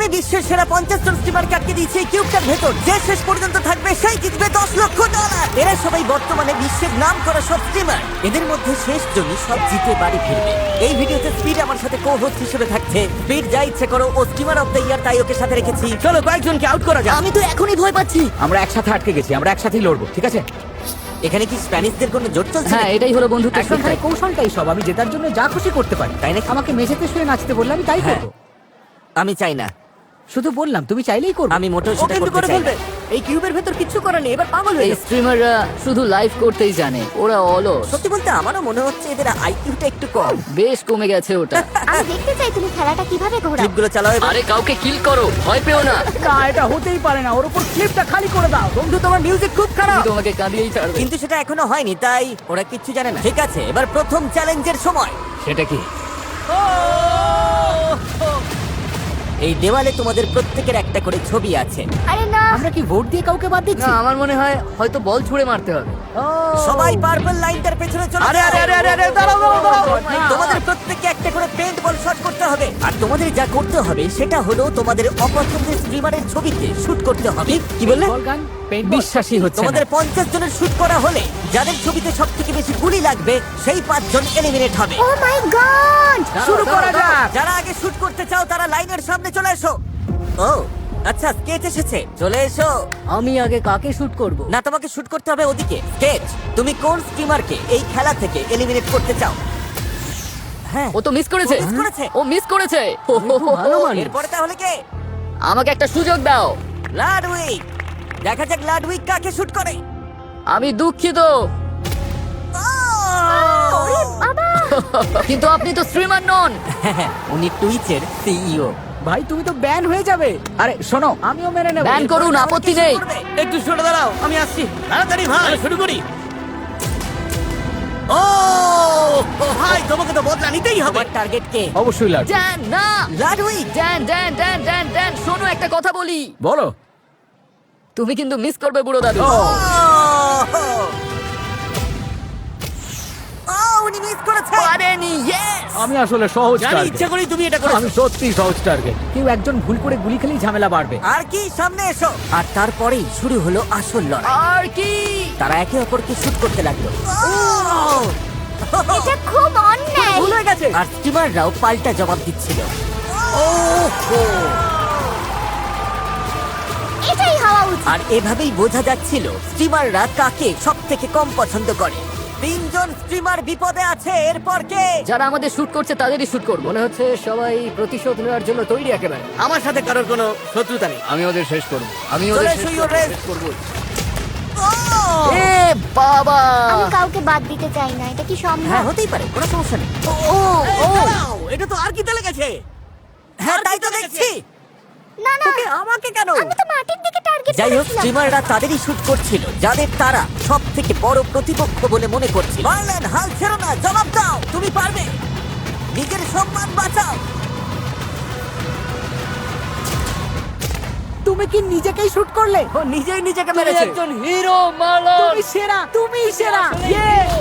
আমি বিশ্বের সেরা 50 জন স্ট্রিমারকে আটকে দিয়েছি এই কিউবটার ভেতর। যে শেষ পর্যন্ত থাকবে সেই জিতবে $10,00,000। এরা সবাই বর্তমানে বিশ্বের নাম করা সব স্ট্রিমার। এদের মধ্যে শেষ জনই সব জিতে বাড়ি ফিরবে। এই ভিডিওতে স্পিড আমার সাথে কো-হোস্ট হিসেবে থাকছে। স্পিড যা ইচ্ছে করো, ও স্ট্রিমার অফ দ্য ইয়ার, তাই ওকে সাথে রেখেছি। চলো কয়েকজনকে আউট করা যাক। আমি তো এখনই ভয় পাচ্ছি। আমরা একসাথে আটকে গেছি, আমরা একসাথেই লড়বো, ঠিক আছে? এখানে কি স্প্যানিশদের কোনো জোট চলছে? হ্যাঁ, এটাই হলো বন্ধুত্ব। এখানকার কৌশলটাই সব, আমি জেতার জন্য যা খুশি করতে পারি। তাই নাকি? আমাকে মেঝেতে শুয়ে নাচতে বললে আমি তাই হ্যাঁ। করবো। আমি চাই না। শুধু বললাম, তুমি চাইলেই করবে। আমি মোটেও ও সেটা কিন্তু করতে করে চাই না। ফেলবে। এই কিউবের ভেতর কিচ্ছু করার নেই, এবার পাগল হয়ে স্ট্রিমাররা শুধু লাইভ করতেই জানে, ওরা অলস। সত্যি বলতে আমারও মনে হচ্ছে এদের আইকিউটা একটু কম। বেশ কমে গেছে ওটা। আমি দেখতে চাই তুমি খেলাটা কিভাবে ঘোরাও। ক্লিপগুলো চালাও এবার। আরে কাউকে কিল করো, ভয় পেও না। না, এটা হতেই পারে না। ওর উপর ক্লিপটা খালি করে দাও। বন্ধু, তোমার মিউজিক খুব খারাপ। আমি তোমাকে কাঁদিয়েই ছাড়বো। কিন্তু সেটা এখনো হয়নি, তাই ওরা কিচ্ছু জানে না। ঠিক আছে, এবার প্রথম চ্যালেঞ্জের সময়। সেটা কি? এই দেওয়ালে তোমাদের প্রত্যেকের একটা করে ছবি আছে। আরে না, আমরা কি ভোট দিয়ে কাউকে বাদ না, দিচ্ছি? আমার মনে হয় হয়তো বল ছুঁড়ে মারতে হবে। সবাই পার্পল লাইনটার পেছনে চলে আরে, যাও। আরে, আরে, আরে, আরে, দাঁড়াও, দাঁড়াও, দাঁড়াও। তোমাদের প্রত্যেককে একটা করে পেইন্ট বল শট করতে হবে। আর তোমাদের যা করতে হবে সেটা হলো তোমাদের অপছন্দের স্ট্রিমারের ছবিতে শুট করতে হবে। কি বললে? বল গান, পেইন্ট বিশ্বাসই হচ্ছে না। তোমাদের 50 জনের শুট করা হলে যাদের ছবিতে সবথেকে বেশি গুলি লাগবে সেই 5 জন এলিমিনেট হবে। ও মাই গড। শুরু করা যাক। যারা আগে শুট করতে চাও তারা লাইনের সামনে চলে এসো। ও আচ্ছা, স্কেচ এসেছে, চলে এসো। আমি আগে কাকে শুট করব? না, তোমাকে শুট করতে হবে ওদিকে। স্কেচ, তুমি কোন স্ট্রিমারকে এই খেলা থেকে এলিমিনেট করতে চাও? হ্যাঁ, ও তো মিস করেছে। ও miss করেছে। ও মিস করেছে। ভালো মানুষ। এরপরে তাহলে কে? আমাকে একটা সুযোগ দাও। লাডউইক। দেখা যাক লাডউইক কাকে শুট করে। আমি দুঃখিত, ওরে বাবা। কিন্তু আপনি তো স্ট্রিমার নন। উনি টুইচের সিইও। ভাই, তুমি তো ব্যান হয়ে যাবে। আরে শোনো, আমিও মেনে নেব। ব্যান করুন, আপত্তি নেই। একটু সরে দাঁড়াও, আমি আসছি। তাড়াতাড়ি ভাই, শুরু করি। ও ভাই, তোমাকে তো বদলা নিতেই হবে। টার্গেট কে? অবশ্যই লাড। ড্যান, না। Ludwig. Dan, Dan, Dan, Dan, Dan, শোনো একটা কথা বলি। বলো। তুমি কিন্তু মিস করবে বুড়ো দাদু। ও। উনি মিস করেছে। পারেনি, yes! আমি আসলে সহজ জানি টার্গেট। ইচ্ছা করেই তুমি এটা আমি করেছো। সত্যি সহজ টার্গেট। কেউ একজন ভুল করে গুলি খেলেই ঝামেলা বাড়বে। আর কি, সামনে এসো। আর তারপরেই শুরু হলো আসল লড়াই। আর কি? তারা একে অপরকে শুট করতে লাগলো। এটা খুব অন্যায়। ভুল হয়ে গেছে। আর স্টিমাররাও পাল্টা জবাব দিচ্ছিল। এটাই হওয়া উচিত। আর এভাবেই বোঝা যাচ্ছিল স্টিমাররা কাকে সব থেকে কম পছন্দ করে। 3 জন স্টিমার বিপদে আছে। এরপর কে? যারা আমাদের শুট করছে তাদেরই শুট করব। মনে হচ্ছে সবাই প্রতিশোধ নেওয়ার জন্য তৈরি একেবারে। আমার সাথে কারোর কোনো শত্রুতা নেই। আমি ওদের শেষ করব। আমি চলে ওদের এসো, শেষ your করব, race। শেষ করব। এ বাবা! আমি কাউকে বাদ দিতে চাই না, এটা কি সম্ভব? হ্যাঁ, হতেই পারে, কোনো সমস্যা নেই। এটা তো আর কি লেগেছে। হ্যাঁ, তাই তো দেখছি। না না, আমাকে কেন? আমি তো মাটির দিকে টার্গেট যাই হোক, করেছিলাম। স্ট্রিমাররা তাদেরই শুট করছিল যাদের তারা সব থেকে বড় প্রতিপক্ষ বলে মনে করছিল। মার্লেন, হাল ছেড়ো না, জবাব দাও। তুমি পারবে। নিজের সম্মান বাঁচাও। তুমি কি নিজেকেই শুট করলে? ও নিজেই নিজেকে তুমি মেরেছে। একজন হিরো, মালন। তুমি সেরা, তুমি সেরা।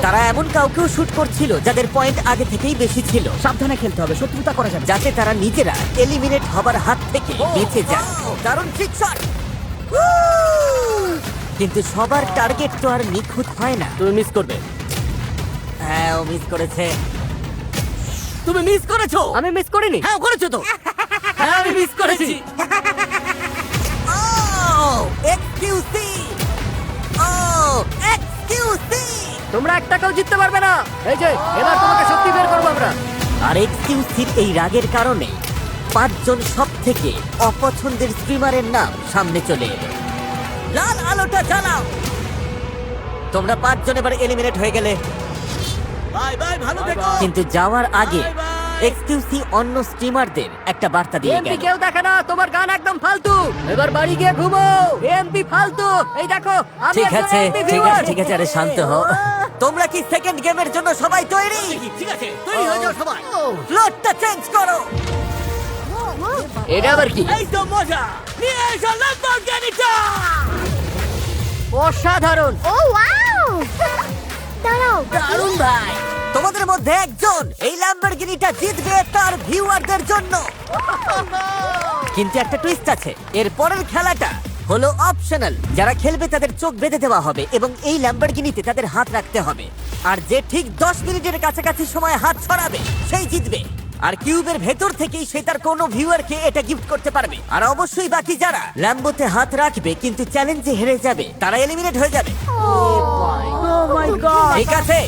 তারা এমন কাউকেও শুট করছিল যাদের পয়েন্ট আগে থেকেই বেশি ছিল, সাবধানে খেলতে হবে, শত্রুতা করা যাবে। যাতে তারা নিজেরা এলিমিনেট হবার হাত থেকে বেঁচে যায়। দারুণ ট্রিক শট। কিন্তু সবার টার্গেট তো আর নিখুঁত হয় না। তুমি মিস করবে। হ্যাঁ, ও মিস করেছে। তুমি মিস করেছো। আমি মিস করিনি। হ্যাঁ, করেছো তো। হ্যাঁ, আমি মিস করেছি। এক্সকিউসি। এক্সকিউসি। তোমরা এক টাকাও জিততে পারবে না। এই যে, এবার তোমাকে সত্যি বের করব আমরা। আর এক্সকিউসির এই রাগের কারণে 5 জন সব থেকে অপছন্দের স্ট্রিমারের নাম সামনে চলে এলো। লাল আলোটা জ্বালাও। তোমরা 5 জন এবার এলিমিনেট হয়ে গেলে। বাই বাই, ভালো থেকো। কিন্তু যাওয়ার আগে এক্সকিউসি অন্য স্ট্রিমারদের একটা বার্তা দিয়ে এমপি গেল। কেউ দেখে না, তোমার গান একদম ফালতু। এবার বাড়ি গিয়ে ঘুমাও। এমপি ফালতু। এই দেখো, আমি ঠিক একজন আছে, MP ঠিক viewer। আছে, ঠিক আছে, আরে শান্ত হও। তোমরা কি সেকেন্ড গেমের জন্য সবাই তৈরি? ঠিক আছে, তৈরি হয়ে যাও সবাই। ফ্লোরটা চেঞ্জ করো। এটা আবার কি? এই তো মজা। নিয়ে এসো ল্যাম্বরগিনিটা। অসাধারণ। ও ওয়াও। দাঁড়াও, দারুণ ভাই। তোমাদের মধ্যে একজন এই ল্যাম্বরগিনিটা জিতবে তার ভিউয়ারদের জন্য। কিন্তু একটা টুইস্ট আছে, এর পরের খেলাটা হলো অপশনাল। যারা খেলবে তাদের চোখ বেঁধে দেওয়া হবে এবং এই ল্যাম্বরগিনিতে তাদের হাত রাখতে হবে। আর যে ঠিক 10 মিনিটের কাছাকাছি সময় হাত ছড়াবে সেই জিতবে। আর কিউবের ভেতর থেকেই সে তার কোনো ভিউয়ারকে এটা গিফট করতে পারবে। আর অবশ্যই বাকি যারা ল্যাম্বোতে হাত রাখবে কিন্তু চ্যালেঞ্জে হেরে যাবে তারা এলিমিনেট হয়ে যাবে। Oh my God! ঠিক আছে,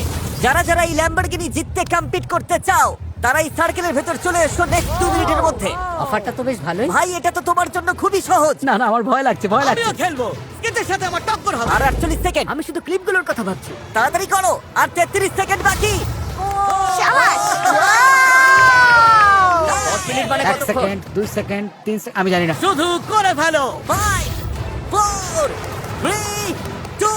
যারা যারা এই ল্যাম্বরগিনি জিততে কম্পিট করতে চাও তারা এই সার্কেলের ভেতর চলে এসো নেক্সট 2 মিনিটের মধ্যে। অফারটা তো বেশ ভালোই। ভাই এটা তো তোমার জন্য খুবই সহজ। না না, আমার ভয় লাগছে, ভয় লাগছে। খেলবো স্কেটের সাথে আমার টক্কর হবে। আর 48 সেকেন্ড, আমি শুধু ক্লিপগুলোর কথা ভাবছি। তাড়াতাড়ি করো। আর 33 সেকেন্ড বাকি। শাবাশ! 10 মিনিট মানে 1 কতক্ষণ? সেকেন্ড, 2 সেকেন্ড, 3 সেকেন্ড, আমি জানি না। শুধু করে ফেলো। 5 4 3 2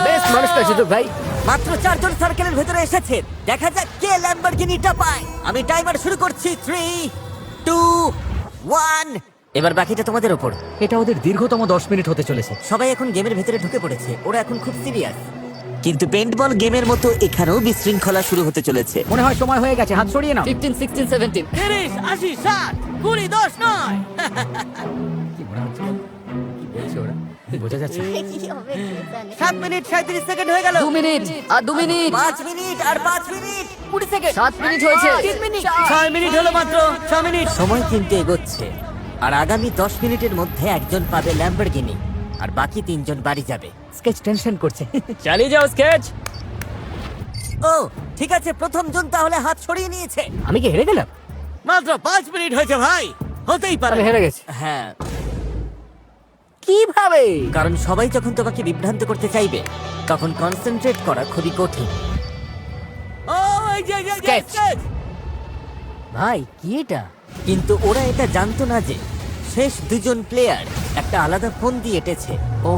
বেস্ট মানুষ পেয়েছো তো ভাই। মাত্র 4 জন সার্কেলের ভেতরে এসেছে। দেখা যাক কে ল্যাম্বরগিনিটা পায়। আমি টাইমার শুরু করছি। 3 2 1। এবার বাকিটা তোমাদের উপর। এটা ওদের দীর্ঘতম 10 মিনিট হতে চলেছে। সবাই এখন গেমের ভেতরে ঢুকে পড়েছে, ওরা এখন খুব সিরিয়াস। কিন্তু পেইন্টবল গেমের মতো এখানেও বিশৃঙ্খলা শুরু হতে চলেছে। মনে হয় সময় হয়ে গেছে, হাত সরিয়ে নাও। 15 16 17 30 80 60 20 10 9। কি মনে হচ্ছে? কি বলছে ওরা? বোঝা যাচ্ছে না। কি হবে কে জানে? 7 মিনিট 37 সেকেন্ড হয়ে গেল। 2 মিনিট আর 2 মিনিট 5 মিনিট আর 5 মিনিট 20 সেকেন্ড 7 মিনিট হয়েছে 3 মিনিট 6 মিনিট হলো মাত্র 6 মিনিট। সময় কিন্তু এগোচ্ছে আর আগামী 10 মিনিটের মধ্যে একজন পাবে ল্যাম্বরগিনি আর বাকি 3 জন বাড়ি যাবে। স্কেচ টেনশন করছে। চালিয়ে যাও স্কেচ। ও ঠিক আছে, প্রথম জন তাহলে হাত সরিয়ে নিয়েছে। আমি কি হেরে গেলাম? মাত্র 5 মিনিট হয়েছে ভাই, হতেই পারে। আমি হেরে গেছি। হ্যাঁ, কিভাবে? কারণ সবাই যখন তোমাকে বিভ্রান্ত করতে চাইবে তখন কনসেন্ট্রেট করা খুবই কঠিন। ও এই যে Sketch. ভাই কি এটা? কিন্তু ওরা এটা জানতো না যে শেষ 2 জন প্লেয়ার একটা আলাদা ফোন দিয়ে এঁটেছে। ও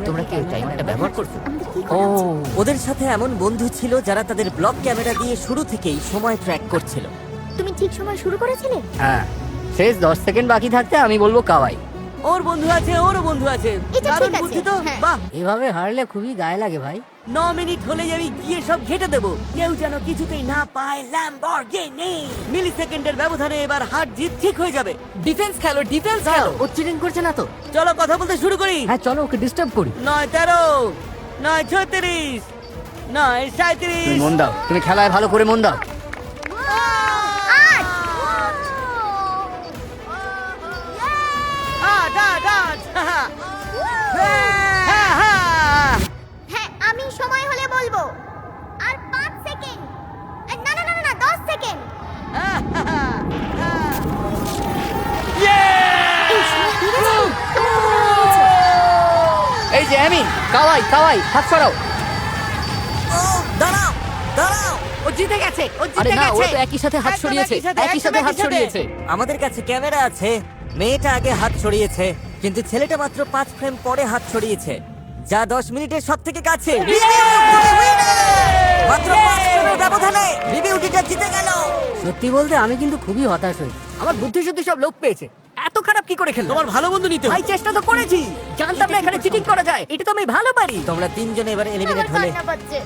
তোমরা কি টাইমারটা ব্যবহার করছো? ও ওদের সাথে এমন বন্ধু ছিল যারা তাদের ব্লক ক্যামেরা দিয়ে শুরু থেকেই সময় ট্র্যাক করছিল। তুমি ঠিক সময় শুরু করেছিলে? হ্যাঁ, শেষ 10 সেকেন্ড বাকি থাকতে আমি বলবো কাওয়াই। ওর বন্ধু আছে, ওরও বন্ধু আছে। এটা দারুণ ঠিক আছে, বুদ্ধি তো। হ্যাঁ। বাহ, এভাবে হারলে খুবই গায়ে লাগে ভাই। 9 মিনিট হলে আমি গিয়ে সব ঘেটে দেবো। কেউ যেন কিছুতেই না পায় ল্যাম্বরগিনি। মিলি সেকেন্ডের ব্যবধানে এবার হার জিত ঠিক হয়ে যাবে। ডিফেন্স খেলো, ডিফেন্স খেলো। ও চিটিং করছে না তো? চলো কথা বলতে শুরু করি। হ্যাঁ চলো, ওকে ডিস্টার্ব করি। 9 13 9 36 9 তুমি 37। মন দাও, তুমি খেলায় ভালো করে মন দাও। আট! হ্যাঁ, আমি সময় হলে বলবো। আর 5 সেকেন্ড। না না না না 10 সেকেন্ড। এই যে আমি কাওয়াই কাওয়াই হাত ছড়াও। ও দাঁড়াও দাঁড়াও, ও জিতে গেছে, ও জিতে গেছে। আরে না, ও তো একই সাথে হাত একদম ছড়িয়েছে, একই সাথে হাত ছড়িয়েছে। আমাদের কাছে ক্যামেরা আছে। মেয়েটা আগে হাত ছড়িয়েছে কিন্তু ছেলেটা মাত্র 5 ফ্রেম পরে হাত ছড়িয়েছে, যা 10 মিনিটের সব থেকে কাছে। মাত্র 5 ফ্রেমের ব্যবধানে রিভিউটিটা জিতে গেল। সত্যি বলতে আমি কিন্তু খুবই হতাশ হই। আমার বুদ্ধি শুদ্ধি সব লোপ পেয়েছে। এত খারাপ কি করে খেললাম? তোমার ভালো বন্ধু নিতে ভাই চেষ্টা তো করেছি, জানতাম না এখানে চিটিং করা যায়। এটা তো আমি ভালো পারি। তোমরা 3 জন এবার আমার এলিমিনেট হলে। কান্না পাচ্ছে।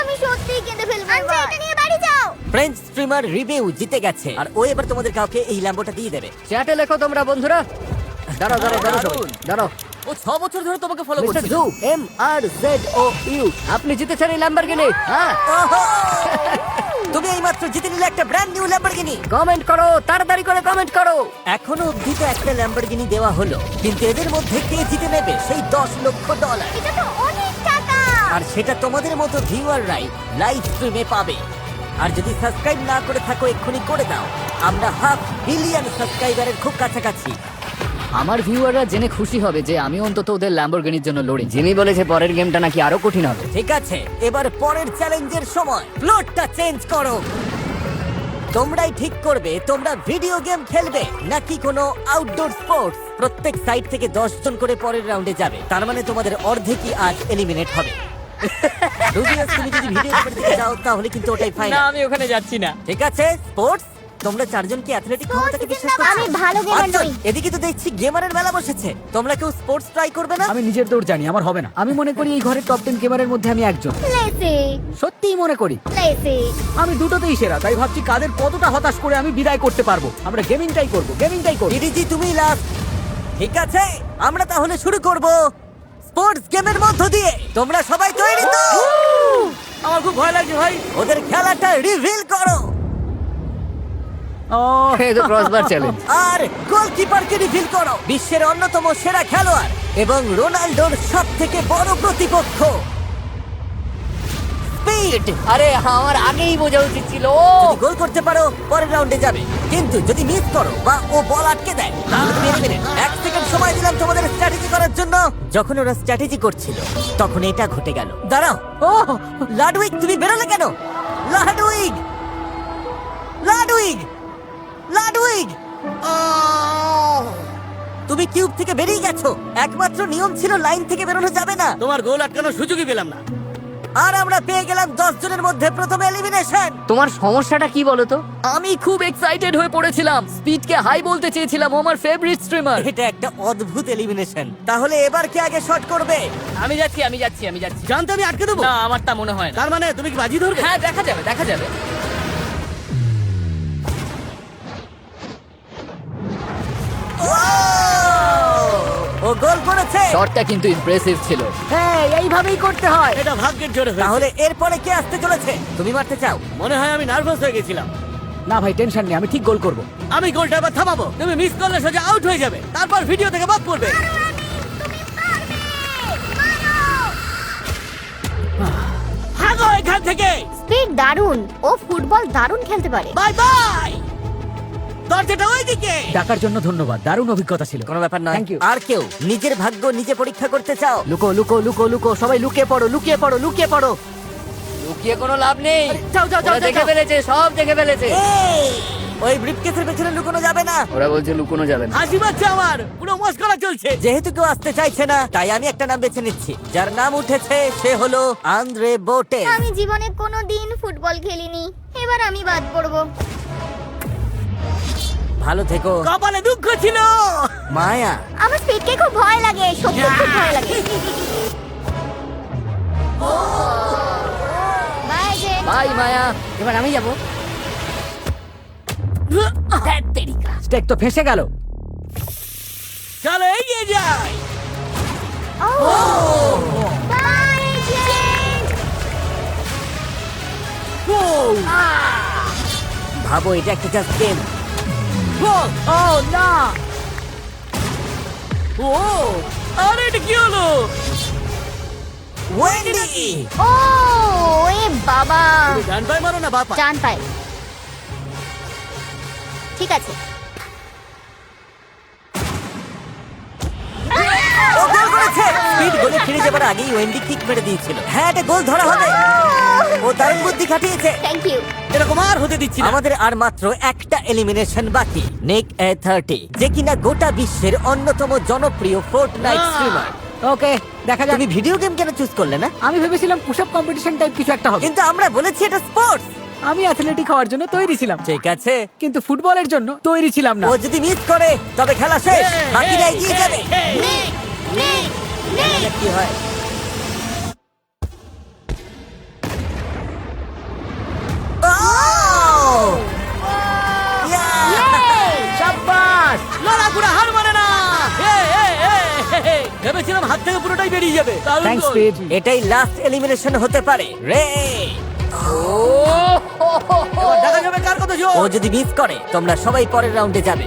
আমি সত্যিই কেঁদে ফেলবো। আচ্ছা, এটা নিয়ে বাড়ি যাও। ফ্রেঞ্চ স্ট্রিমার রিভিউ জিতে গেছে আর ও এবার তোমাদের কাউকে এই ল্যাম্বোটা দিয়ে দেবে। চ্যাটে লেখো তোমরা বন্ধুরা। দাঁড়াও দাঁড়াও দাঁড়াও সবাই, দাঁড়াও। ও 6 বছর ধরে তোমাকে ফলো মিস্টার করছে। জু MRZOU, আপনি জিতেছেন এই ল্যাম্বরগিনি। হ্যাঁ, ওহো! তুমি এইমাত্র জিতে নিলে একটা ব্র্যান্ড নিউ ল্যাম্বরগিনি। কমেন্ট করো, তাড়াতাড়ি করে কমেন্ট করো। এখনো অবধি তো একটা ল্যাম্বরগিনি দেওয়া হলো, কিন্তু এদের মধ্যে কে জিতে নেবে সেই $10 লক্ষ। এটা তো অনেক টাকা। আর সেটা তোমাদের মতো ভিউয়াররাই লাইভ স্ট্রিমে পাবে। আর যদি সাবস্ক্রাইব না করে থাকো এক্ষুনি করে দাও। আমরা 500 মিলিয়ন সাবস্ক্রাইবারের খুব কাছাকাছি। আমার ভিউয়াররা জেনে খুশি হবে যে আমি অন্তত ওদের ল্যাম্বরগিনির জন্য লড়ি। জিমি বলেছে পরের গেমটা নাকি আরো কঠিন হবে। ঠিক আছে, এবার পরের চ্যালেঞ্জের সময় ফ্লোরটা চেঞ্জ করো। তোমরাই ঠিক করবে তোমরা ভিডিও গেম খেলবে নাকি কোনো আউটডোর স্পোর্টস। প্রত্যেক সাইড থেকে 10 জন করে পরের রাউন্ডে যাবে, তার মানে তোমাদের অর্ধেকই আজ এলিমিনেট হবে। রুবিয়াস, তুমি যদি ভিডিও গেমের দিকে যাও তাহলে কিন্তু ওটাই না, ফাইনাল। আমি ওখানে যাচ্ছি না। ঠিক আছে, স্পোর্টস তোমরা চারজন কি অ্যাথলেটিক ক্ষমতাকে বিশ্বাস করছো? আমি ভালো গেমার পাঁচজন। নই। এদিকে তো দেখছি গেমারের মেলা বসেছে। তোমরা কেউ স্পোর্টস ট্রাই করবে না? আমি নিজের দৌড় জানি, আমার হবে না। আমি মনে করি এই ঘরের টপ 10 গেমারের মধ্যে আমি একজন। লেসে সত্যিই মনে করি লেসে আমি দুটোতেই সেরা, তাই ভাবছি কাদের কতটা হতাশ করে আমি বিদায় করতে পারবো। আমরা গেমিংটাই করব, গেমিংটাই করব। ডিডিজি তুমি লাস্ট। ঠিক আছে, আমরা তাহলে শুরু করব স্পোর্টস গেমের মধ্য দিয়ে। তোমরা সবাই তৈরি তো? আমার খুব ভয় লাগছে ভাই। ওদের খেলাটা রিভিল করো। ও এই তো ক্রসবার চ্যালেঞ্জ। আর গোলকিপারকে রিভিল করো, বিশ্বের অন্যতম সেরা খেলোয়াড় এবং রোনাল্ডোর সবথেকে বড় প্রতিপক্ষ। স্পিড। আরে আমার আগেই বোঝা উচিত ছিল। যদি গোল করতে পারো পরের রাউন্ডে যাবে, কিন্তু যদি মিস করো বা ও বল আটকে দেয় তাহলে তুমি এলিমিনেট। 1 সেকেন্ড সময় দিলাম তোমাদের স্ট্র্যাটেজি করার জন্য। যখন ওরা স্ট্র্যাটেজি করছিল তখন এটা ঘটে গেল। দাঁড়াও, ও লাডউইগ, তুমি বেরোলে কেন? লাডউইগ, লাডউইগ, লাডউইগ, তুমি কিউব থেকে বেরিয়ে গেছো। একমাত্র নিয়ম ছিল লাইন থেকে বেরোনো যাবে না। তোমার গোল আটকানোর সুযোগই পেলাম না। আর আমরা পেয়ে গেলাম 10 জনের মধ্যে প্রথম এলিমিনেশন। তোমার সমস্যাটা কি বলো তো? আমি খুব এক্সাইটেড হয়ে পড়েছিলাম, স্পিডকে হাই বলতে চেয়েছিলাম, ও আমার ফেভারিট স্ট্রিমার। এটা একটা অদ্ভুত এলিমিনেশন। তাহলে এবার কে আগে শট করবে? আমি যাচ্ছি। জানতে আমি আটকে দেবো? না, আমার তা মনে হয় না। তার মানে তুমি কি বাজি ধরবে? হ্যাঁ, দেখা যাবে। ও গোল করেছে। শটটা কিন্তু ইমপ্রেসিভ ছিল। হ্যাঁ, এইভাবেই করতে হয়। এটা ভাগ্যের জোরে হয়েছে। তাহলে এরপরে কে আসতে চলেছে? তুমি মারতে চাও? মনে হয় আমি নার্ভাস হয়ে গেছিলাম। না ভাই, টেনশন নেই, আমি ঠিক গোল করব। আমি গোলটা এবার থামাবো। তুমি মিস করলে সোজা আউট হয়ে যাবে, তারপর ভিডিও থেকে বাদ পড়বে। ভাগো এখান থেকে। স্পিড দারুণ, ও ফুটবল দারুণ খেলতে পারে। Bye bye. দরজাটা ওইদিকে। ডাকার জন্য ধন্যবাদ, দারুণ অভিজ্ঞতা ছিল। কোনো ব্যাপার নয়। Thank you. আর কেউ নিজের ভাগ্য নিজে পরীক্ষা করতে চাও? লুকো লুকো লুকো লুকো, সবাই লুকিয়ে পড়ো, লুকিয়ে পড়ো, লুকিয়ে পড়ো। লুকিয়ে কোনো লাভ নেই। যাও যাও যাও ওরা দেখে ফেলেছে, সব দেখে ফেলেছে। এই, ওই ব্রিফকেসের পেছনে লুকোনো যাবে না। ওরা বলছে লুকোনো যাবে না। হাসি পাচ্ছে আমার, পুরো মস্করা চলছে। যেহেতু কেউ আসতে চাইছে না, তাই আমি একটা নাম বেছে নিচ্ছি। যার নাম উঠেছে সে হলো আন্দ্রে বোটেস। আমি জীবনে কোনোদিন ফুটবল খেলিনি, এবার আমি বাদ পড়বো। ভালো থেকো কপালে দুঃখ ছিল। মায়া। আমার স্পিডকে খুব ভয় লাগে, সত্যি খুব ভয় লাগে। Bye Jen. বাই মায়া। এবার আমি যাব। স্টেক তো ফেসে গেল। চলো এগিয়ে যাই। Bye Jen. ভাবো এটা একটা জাস্ট গেম। ও না। ও আরে এটা কি হলো? ওয়েন্ডি। ও এ বাবা, তুমি ডান পায়ে মারো না বাপা? জান পাই। ঠিক আছে। ও গোল করেছে। স্পিড গোলে ফিরে যাবার আগেই ওয়েন্ডি কিক মেরে দিয়েছিল। হ্যাঁ, এটা গোল ধরা হবে। ও দারুণ বুদ্ধি খাটিয়েছে। Thank you. এরকম আর হতে দিচ্ছি না। আমাদের আর মাত্র একটা এলিমিনেশন বাকি। নিক A30, যে কিনা গোটা বিশ্বের অন্যতম জনপ্রিয় ফোর্টনাইট স্ট্রিমার। ওকে, দেখা যাক। তুমি ভিডিও গেম কেন চুজ করলে না? আমি ভেবেছিলাম পুশ আপ কম্পিটিশন টাইপ কিছু একটা হবে। কিন্তু আমরা বলেছি এটা স্পোর্টস। আমি অ্যাথলেটিক হওয়ার জন্য তৈরি ছিলাম, ঠিক আছে, কিন্তু ফুটবলের জন্য তৈরি ছিলাম না। ও যদি মিস করে তবে খেলা শেষ। বাকিরা এগিয়ে যাবে। নিক নিক নিক। এটা কি হয়? Oh! Yeah! শাবাশ! লড়াকুড়া হার মানে না। ভেবেছিলাম হাত থেকে পুরোটাই বেরিয়ে যাবে। Thanks speed. এটাই লাস্ট এলিমিনেশন হতে পারে রে। এবার দেখা যাবে কার কত জোর। ও যদি মিস করে তোমরা সবাই পরের রাউন্ডে যাবে।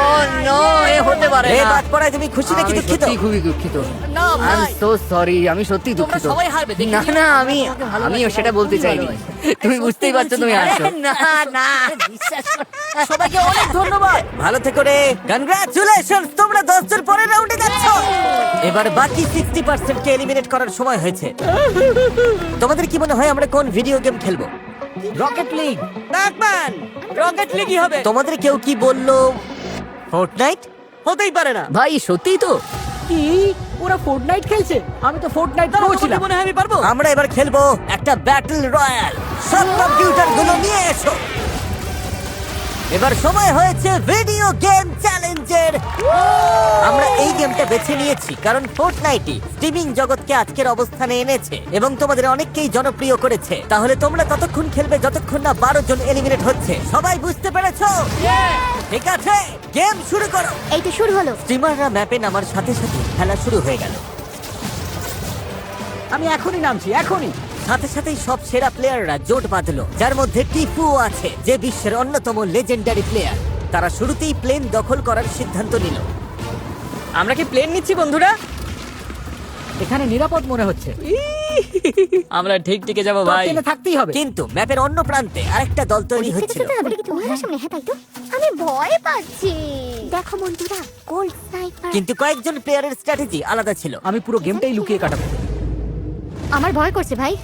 ও নো, এ হতে পারে রে না। বাদ পড়ায় তুমি খুশি নাকি আমি দুঃখিত? সত্যি খুবই দুঃখিত। না আই ভাই, সো সরি, আমি সত্যি দুঃখিত। সবাই হারবে, দেখি। না না, আমিও সেটা বলতে চাইনি। তুমি বুঝতেই পারছো, তুমি আসছো। না না, সবাইকে অনেক ধন্যবাদ। ভালো থেকো রে। কনগ্রাচুলেশনস, তোমরা 10 জন পরের রাউন্ডে যাচ্ছ। এবার বাকি 60% কে এলিমিনেট করার সময় হয়েছে। তোমাদের কি মনে হয় আমরা কোন ভিডিও গেম খেলবো? Rocket league. ব্যাটম্যান। রকেট লিগই হবে। তোমাদের কেউ কি বললো ফোর্টনাইট? হতেই পারে না। ভাই সত্যিই তো। কি? ও ওরা ফোর্টনাইট খেলছে, আমি তো ফোর্টনাইট তোমার কি ছিলাম। মনে হয় আমি পারবো? আমরা এবার খেলবো একটা ব্যাটল রয়্যাল। সব কম্পিউটার গুলো নিয়ে এসো। এবার সময় হয়েছে ভিডিও গেম চ্যালেঞ্জের। আমরা এই গেমটা বেছে নিয়েছি কারণ ফোর্টনাইটই স্ট্রিমিং জগৎকে আজকের অবস্থানে এনেছে এবং তোমাদের অনেককেই জনপ্রিয় করেছে। তাহলে তোমরা ততক্ষণ খেলবে যতক্ষণ না 12 জন এলিমিনেট হচ্ছে। সবাই বুঝতে পেরেছো? ঠিক আছে, গেম শুরু করো। এই তো শুরু হলো। স্ট্রিমাররা ম্যাপে নামার সাথে সাথে খেলা শুরু হয়ে গেল। আমি এখনই নামছি, এখনই। সাথে সাথেই সব সেরা প্লেয়াররা জোট বাঁধলো, যার মধ্যে টিপুও আছে, যে বিশ্বের অন্যতম লেজেন্ডারি প্লেয়ার। তারা শুরুতেই প্লেন দখল করার সিদ্ধান্ত নিল। আমরা কি প্লেন নিচ্ছি বন্ধুরা? এখানে নিরাপদ মনে হচ্ছে। আমরা ঠিক টিকে যাবো ভাই। টপ 10 এ থাকতেই হবে। কিন্তু ম্যাপের অন্য প্রান্তে আরেকটা দল তৈরি হচ্ছিল। ওটা কি তোমার সামনে? হ্যাঁ তাই তো। আমি ভয় পাচ্ছি। দেখো বন্ধুরা, গোল্ড স্নাইপার। কিন্তু কয়েকজন প্লেয়ারের স্ট্র্যাটেজি আলাদা ছিল। আমি পুরো গেমটাই লুকিয়ে কাটাবো। আমার ভয় করছে ভাই।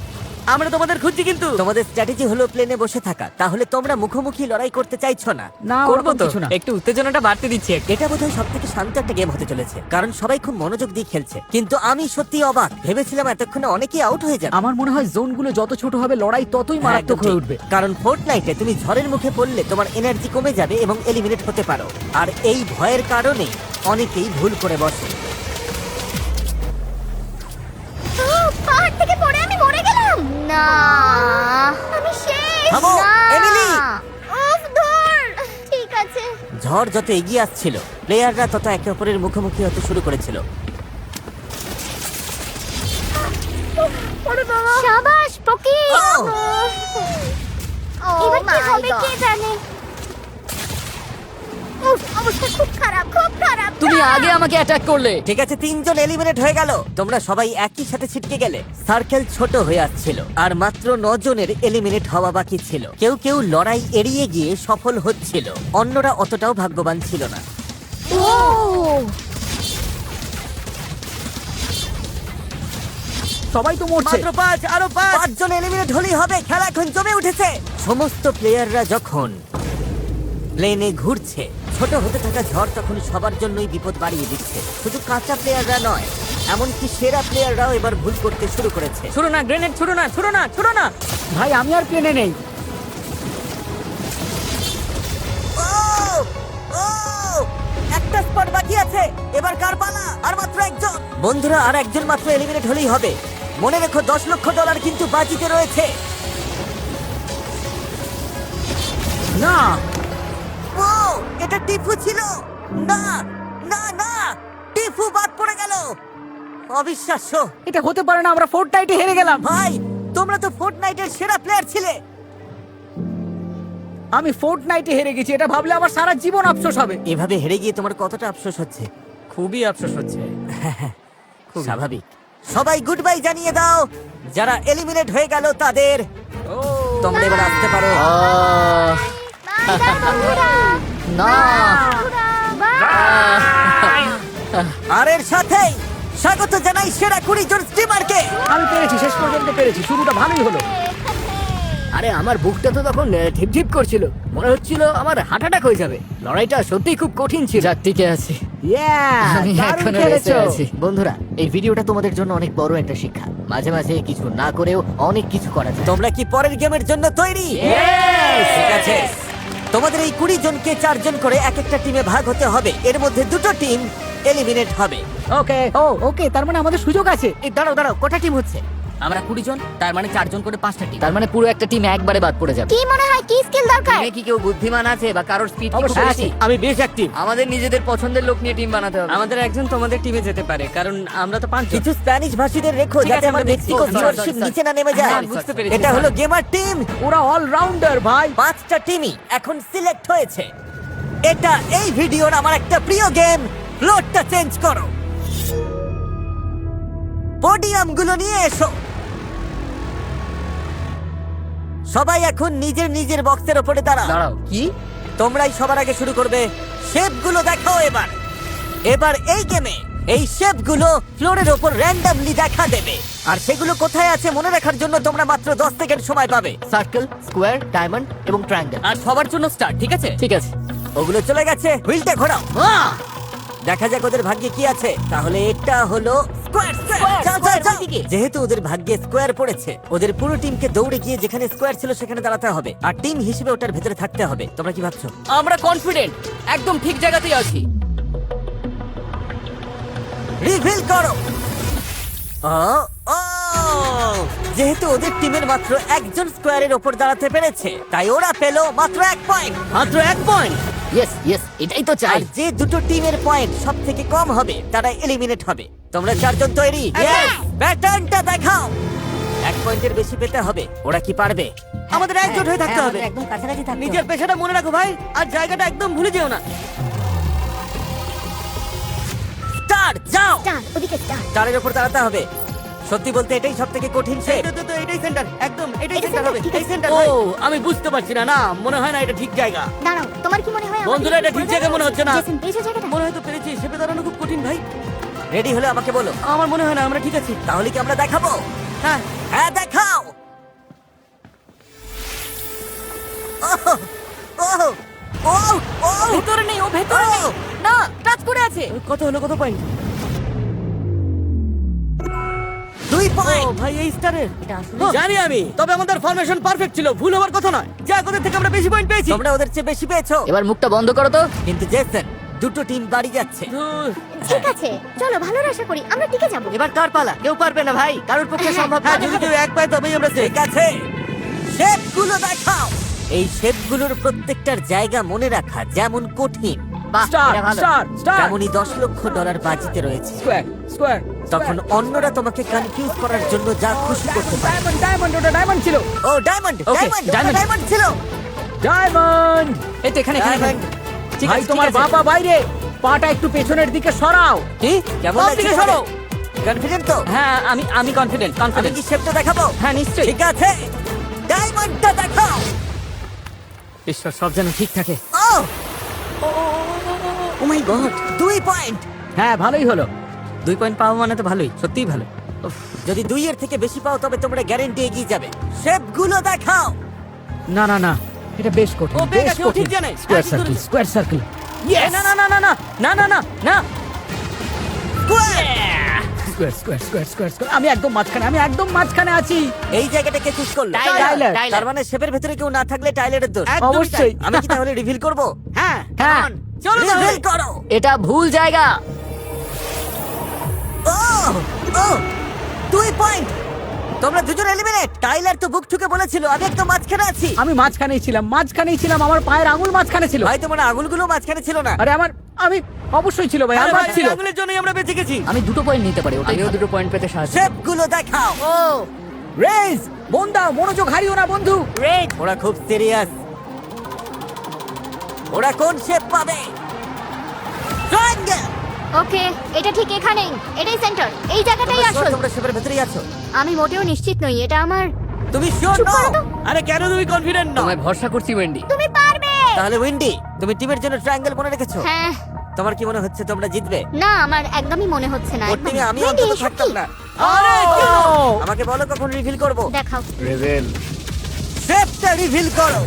আমরা তোমাদের খুঁজছি, কিন্তু তোমাদের স্ট্র্যাটেজি হলো প্লেনে বসে থাকা। তাহলে তোমরা মুখোমুখি লড়াই করতে চাইছো না। না, করবো ওরকম তো, কিছু না। একটু উত্তেজনাটা বাড়তে দিচ্ছি একটু। এটা বোধহয় সব থেকে শান্ত একটা গেম হতে চলেছে, কারণ সবাই খুব মনোযোগ দিয়ে খেলছে। কিন্তু আমি সত্যি অবাক, ভেবেছিলাম এতক্ষণে অনেকেই আউট হয়ে যাবে। আমার মনে হয় জোনগুলো যত ছোট হবে লড়াই ততই হ্যাঁ, মারাত্মক একদম হয়ে ঠিক। উঠবে। কারণ ফোর্টনাইটে তুমি ঝড়ের মুখে পড়লে তোমার এনার্জি কমে যাবে এবং এলিমিনেট হতে পারো। আর এই ভয়ের কারণে অনেকেই ভুল করে বসে। পাহাড় থেকে পড়ে আমি মরে গেলাম। না, আমি শেষ। থামো, না। এমিলি। উফ, ধুর। ঠিক আছে। ঝড় যত এগিয়ে আসছিল, প্লেয়াররা তত একে অপরের মুখোমুখি হতে শুরু করেছিল। ওরে বাবা। শাবাশ পকি। ও। এবার কি হবে কে জানে। উফ, অবস্থা খুব খারাপ, খুব খারাপ। তুমি আগে আমাকে অ্যাটাক করলে। ঠিক আছে, 3 জন এলিমিনেট হয়ে গেল। তোমরা সবাই একই সাথে ছিটকে গেলে। সার্কেল ছোট হয়ে আসছিল আর মাত্র 9 জনের এলিমিনেট হওয়া বাকি ছিল। কেউ কেউ লড়াই এড়িয়ে গিয়ে সফল হচ্ছিল, অন্যরা অতটাও ভাগ্যবান ছিল না। ও, সবাই তো মরছে। মাত্র 5, আরো 5 জন এলিমিনেট হলেই হবে। খেলা এখন জমে উঠেছে। সমস্ত প্লেয়াররা যখন প্লেনে ঘুরছে, ছোট হতে থাকা ঝড় তখন সবার জন্যই বিপদ বাড়িয়ে দিচ্ছে। শুধু কাঁচা প্লেয়াররা নয়, এমনকি সেরা প্লেয়াররাও এবার ভুল করতে শুরু করেছে। ছুড়ো না গ্রেনেড, ছুড়ো না, ছুড়ো না, ছুড়ো না। ভাই আমি আর প্লেনে নেই। ও! ও! একটা স্পট বাকি আছে। এবার কার পালা? আর মাত্র একজন। বন্ধুরা, আর একজন মাত্র এলিমিনেট হলেই হবে। মনে রেখো, $10 লক্ষ কিন্তু বাজিতে রয়েছে। না, ও! এটা টিফু ছিল। না, না, না! টিফু বাদ পড়ে গেল। অবিশ্বাস্য। এটা হতে পারে না, আমরা ফোর্টনাইটে হেরে গেলাম। ভাই, তোমরা তো ফোর্টনাইটের সেরা প্লেয়ার ছিলে। আমি ফোর্টনাইটে হেরে গেছি, এটা ভাবলে আমার সারা জীবন আফসোস হবে। এভাবে হেরে গিয়ে তোমার কতটা আফসোস হচ্ছে? খুবই আফসোস হচ্ছে। খুব স্বাভাবিক। সবাই গুড বাই জানিয়ে দাও। যারা এলিমিনেট হয়ে গেল তাদের। তোমরা এবার আসতে পারো। বাই বাই বন্ধুরা। না। বন্ধুরা, বাই। আর এর সাথেই স্বাগত জানাই সেরা 20 জন স্ট্রিমারকে। আমি পেরেছি, শেষ পর্যন্ত পেরেছি। শুরুটা ভালোই হলো। আরে আমার বুকটা তো তখন ঢিপ ঢিপ করছিল, মনে হচ্ছিল আমার হার্ট অ্যাটাক হয়ে যাবে। লড়াইটা সত্যিই খুব কঠিন ছিল। যাক, টিকে আছি। আমি দারুণ এখনো খেলেছো। বেঁচে আছি। বন্ধুরা, এই ভিডিওটা তোমাদের জন্য অনেক বড় একটা শিক্ষা। মাঝে মাঝে কিছু না করেও অনেক কিছু করা যায়। তোমরা কি পরের গেমের জন্য তৈরি? ঠিক আছে, তোমাদের এই 20 জনকে 4 জন করে এক একটা টিমে ভাগ হতে হবে। এর মধ্যে দুটো টিম এলিমিনেট হবে। ওকে, ওকে, তার মানে আমাদের সুযোগ আছে। এই দাঁড়াও দাঁড়াও, কটা টিম হচ্ছে? আমরা 20 জন, তার মানে 4 জন করে 5টা টিম। তার মানে পুরো একটা টিম একবারে বাদ পড়ে যাবে। কি মনে হয় কি স্কিল দরকার? টিমে কি কেউ বুদ্ধিমান আছে বা কারোর স্পিড অবশ্যই আছে। আমি বেশ অ্যাক্টিভ। আমাদের নিজেদের পছন্দের লোক নিয়ে টিম বানাতে হবে। আমাদের একজন তোমাদের টিমে যেতে পারে, কারণ আমরা তো 5 জন। কিছু স্প্যানিশ ভাষীদের রেখো ঠিক যাতে আছে, আমার আমরা দেখছি। Mexico Oh, sorry, viewership sorry, নিচে না নেমে যায়। হ্যাঁ, বুঝতে পেরেছি। এটা হলো গেমার টিম। ওরা অলরাউন্ডার ভাই। 5টা টিমই এখন সিলেক্ট হয়েছে। এটা এই ভিডিওর আমার একটা প্রিয় গেম। ফ্লোরটা চেঞ্জ করো। পোডিয়ামগুলো নিয়ে এসো। সবাই এখন নিজের নিজের বক্সের উপরে দাঁড়াও। দাঁড়াও, কি? তোমরাই সবার আগে শুরু করবে। শেপগুলো দেখাও এবার। এবার এই গেমে এই শেপগুলো ফ্লোরের উপর র্যান্ডমলি দেখা দেবে, আর সেগুলো কোথায় আছে মনে রাখার জন্য তোমরা মাত্র 10 সেকেন্ড সময় পাবে। সার্কেল, স্কোয়ার, ডায়মন্ড এবং ট্রায়াঙ্গেল। আর সবার জন্য স্টার, ঠিক আছে? ঠিক আছে। ওগুলো চলে গেছে। হুইলটা ঘোরাও। দেখা যাক ওদের ভাগ্যে কি আছে। তাহলে এটা হলো স্কোয়ার। যেহেতু ওদের ভাগ্যে স্কোয়ার পড়েছে, ওদের পুরো টিমকে দৌড়ে গিয়ে যেখানে স্কোয়ার ছিল সেখানে দাঁড়াতে হবে, আর টিম হিসেবে ওটার ভেতরে থাকতে হবে। তোমরা কি ভাবছো? আমরা কনফিডেন্ট, একদম ঠিক জায়গাতেই আছি। রিভিল করো। ও ও যেহেতু ওদের টিমের মাত্র একজন স্কোয়ারের ওপর দাঁড়াতে পেরেছে, তাই ওরা পেল মাত্র 1 পয়েন্ট। মাত্র 1 পয়েন্ট। ইয়েস ইয়েস, এটাই তো চাই। আর যে দুটো টিমের পয়েন্ট সব থেকে কম হবে তারা এলিমিনেট হবে। তোমরা চারজন তৈরি? প্যাটার্নটা দেখাও। 1 পয়েন্টের বেশি পেতে হবে। ওরা কি পারবে? আমাদের একজোট হয়ে থাকতে হবে। একদম কাছাকাছি থাকতে নিজের পেশাটা মনে রাখো ভাই, আর জায়গাটা একদম ভুলে যেও না। স্টার যাও। স্টার, ওদিকে স্টার। স্টারের উপর দাঁড়াতে হবে। সত্যি বলতে এটাই সব থেকে কঠিন শেপ। তো এটাই সেন্টার, একদম এটাই এটা সেন্টার হবে। center, ঠিক এই আছে। সেন্টার। ও আমি বুঝতে পারছি না, না মনে হয় না এটা ঠিক জায়গা। দাঁড়াও, তোমার কি মনে হয়? বন্ধুরা, এটা ঠিক জায়গা মনে হচ্ছে না। জেসন, পেয়েছো জায়গাটা? মনে হয় তো পেরেছি, শেপে দাঁড়ানো খুব কঠিন ভাই। রেডি হলে আমাকে বলো। আমার মনে হয় না আমরা ঠিক আছি। তাহলে কি আমরা দেখাবো? হ্যাঁ, হ্যাঁ দেখাও। ওহ, ওহ, ওহ, ওহ, ভেতরে নেই, ও ভেতরে নেই। ওহ। না, টাচ করে আছে। কত হলো, কত পয়েন্ট? 2 ও পয়েন্ট। ভাই, এই স্টারের এটা আসলে জানি আমি, তবে আমাদের ফরমেশন পারফেক্ট ছিল, ভুল হওয়ার কথা নয়। যাক, ওদের থেকে আমরা বেশি পয়েন্ট পেয়েছি। তোমরা ওদের চেয়ে বেশি পেয়েছো। এবার মুখটা বন্ধ করো তো। কিন্তু জেসন, দুটো টিম বাড়ি যাচ্ছে। ধুর। ঠিক আছে, চলো ভালোর আশা করি আমরা টিকে যাবো। এবার কার পালা? কেউ পারবে না ভাই, কারোর পক্ষে সম্ভব হ্যাঁ, যদি কেউ এক পায় তবেই আমরা safe। ঠিক আছে, শেপগুলো দেখাও। এই শেপগুলোর প্রত্যেকটার জায়গা মনে রাখা যেমন কঠিন, বাহ, স্টার, এটা ভালো। Star, star. তেমনই $10 লক্ষ বাজিতে রয়েছে। Square, square. তখন অন্যরা তোমাকে কনফিউজ করার জন্য যা খুশি করতে পারে। ডায়মন্ড, ডায়মন্ড, ওটা ডায়মন্ড ছিল। ও diamond, Okay, diamond, diamond। Diamond ছিল। ডায়মন্ড। এই তো এখানে, এখানে, এখানে। ডায়মন্ড। ঠিক ভাই, আছে, তোমার ঠিক আছে। বাবা বাইরে, পাটা একটু পেছনের দিকে সরাও। কি? কেমন সব লাগছে দিকে তোমাদের? সরো। কনফিডেন্ট তো? হ্যাঁ, আমি কনফিডেন্ট, আমি কনফিডেন্ট। কি শেপটা দেখাবো? হ্যাঁ, নিশ্চয়ই। ঠিক আছে, ডায়মন্ডটা দেখাও। ঈশ্বর, সব যেন ঠিক থাকে। ও ও মাই গড, 2 পয়েন্ট। হ্যাঁ, ভালোই হলো। 2 পয়েন্ট পাওয়া মানে তো ভালোই, সত্যিই ভালো। উফ, যদি 2 এর থেকে বেশি পাও তবে তোমরা গ্যারান্টি এগিয়ে যাবে। শেপগুলো দেখাও। না না না, এটা বেশ কঠিন, ও পেয়ে বেশ গেছে, ও ঠিক কঠিন। জানে। স্কোয়ার হ্যাঁ, ঠিক সার্কেল, ধরেছে। Square circle. এই, না না না না না না না না না। Square, square, square, square, square. আমি একদম মাঝখানে, আমি একদম মাঝখানে আছি। এই জায়গাটাকে চুজ করলো। টাইলার। তার মানে শেপের ভেতরে কেউ না থাকলে টাইলারের দোষ। একদমই অবশ্যই। আমি কি তাহলে রিভিল করব? হ্যাঁ, হ্যাঁ, চলো তাহলে। রিভিল করো। এটা ভুল জায়গা। ও ও 2 পয়েন্ট। তোমরা দুজন এলিমিনেট। টাইলার তো বুক ঠুকে বলেছিল আমি একদম মাঝখানে আছি। আমি মাঝখানেই ছিলাম, আমার পায়ের আঙুল মাঝখানে ছিল। ভাই তোমার আঙুলগুলো মাঝখানে ছিল না। আরে আমি অবশ্যই ছিল ভাই, আরে আমার ভাই, ছিল। আঙুলের জন্যই আমরা বেঁচে গেছি। আমি 2 পয়েন্ট নিতে পারি, আমিও 2 পয়েন্ট পেতে সাহায্য। শেপগুলো দেখাও। ও রেজ, মন দাও, মনোযোগ হারিও না বন্ধু। রেড। ওরা খুব সিরিয়াস। ওরা কোন শেপ পাবে? ট্রায়াঙ্গেল। ওকে, এটা ঠিক এখানেই, এটাই সেন্টার, এই জায়গাটাই আসল। তোমরা শেপের ভেতরেই আছো। আমি মোটেও নিশ্চিত নই, এটা আমার। তুমি শিওর চুপ নও? করো তো। আরে কেন তুমি কনফিডেন্ট না? তোমায় ভরসা করছি ওয়েন্ডি। তুমি পারবে। তাহলে উইন্ডি, তুমি টিমের জন্য ট্রায়াঙ্গেল মনে রেখেছো? হ্যাঁ। তোমার কি মনে হচ্ছে তোমরা জিতবে? না, আমার একদমই মনে হচ্ছে না। ওর টিমে আমি Wendy, অন্তত এসব থাকতাম কি? না। আরে কেন? আমাকে বলো কখন রিভিল করব। দেখাও। রেভেল। শেপটা রিভিল করো।